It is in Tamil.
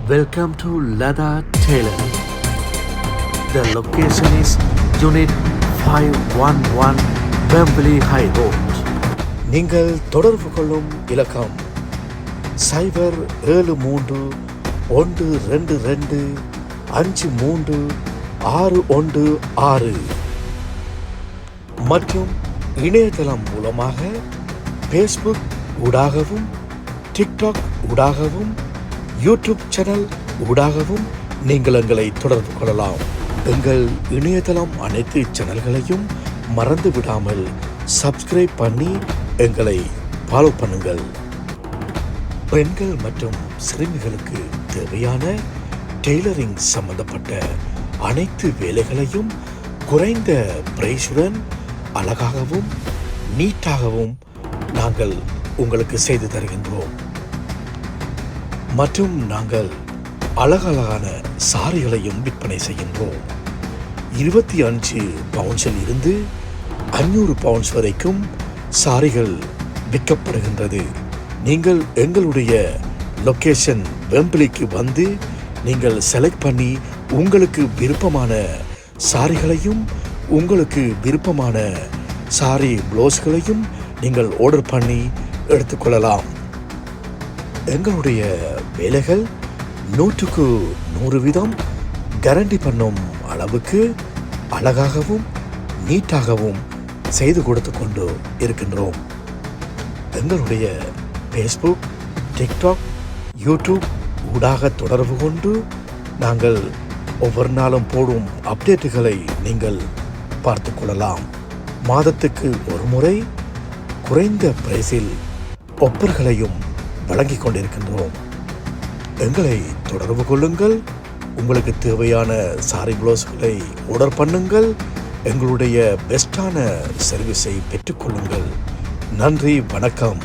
Welcome to Lada Tailoring. The location is Unit 511 Wembley High Road. நீங்கள் தொடர்பு கொள்ளும் இலக்கம் 073253616 மற்றும் இணையதளம் மூலமாக ஃபேஸ்புக் ஊடாகவும் டிக்டாக் ஊடாகவும் யூடியூப் சேனல் ஊடாகவும் நீங்கள் எங்களை தொடர்பு கொள்ளலாம். எங்கள் இணையதளம் அனைத்து சேனல்களையும் மறந்து விடாமல் சப்ஸ்கிரைப் பண்ணி எங்களை ஃபாலோ பண்ணுங்கள். பெண்கள் மற்றும் சிறுமிகளுக்கு தேவையான டெய்லரிங் சம்பந்தப்பட்ட அனைத்து வேலைகளையும் குறைந்த பிரைஸுடன் அழகாகவும் நீட்டாகவும் நாங்கள் உங்களுக்கு செய்து தருகின்றோம். மற்றும் நாங்கள் அழகழகான சாரிகளையும் விற்பனை செய்கின்றோம். 25 பவுன்ஸில் இருந்து 500 பவுன்ஸ் வரைக்கும் சாரிகள் விற்கப்படுகின்றது. நீங்கள் எங்களுடைய லொக்கேஷன் வெம்பிளிக்கு வந்து நீங்கள் செலக்ட் பண்ணி உங்களுக்கு விருப்பமான சாரிகளையும் உங்களுக்கு விருப்பமான சாரி ப்ளவுஸ்களையும் நீங்கள் ஆர்டர் பண்ணி எடுத்துக்கொள்ளலாம். எங்களுடைய வேலைகள் 100% கேரண்டி பண்ணும் அளவுக்கு அழகாகவும் நீட்டாகவும் செய்து கொடுத்து கொண்டு இருக்கின்றோம். எங்களுடைய ஃபேஸ்புக், டிக்டாக், யூடியூப் ஊடாக தொடர்பு கொண்டு நாங்கள் ஒவ்வொரு நாளும் போடும் அப்டேட்டுகளை நீங்கள் பார்த்து கொள்ளலாம். மாதத்துக்கு ஒரு முறை குறைந்த பிரைஸில் ஒப்பர்களையும் வழங்கிக் கொண்டிருக்கின்றோம். எங்களை தொடர்பு கொள்ளுங்கள். உங்களுக்கு தேவையான சாரி ப்ளவுஸ்களை ஆர்டர் பண்ணுங்கள். எங்களுடைய பெஸ்டான சர்வீஸை பெற்றுக்கொள்ளுங்கள். நன்றி, வணக்கம்.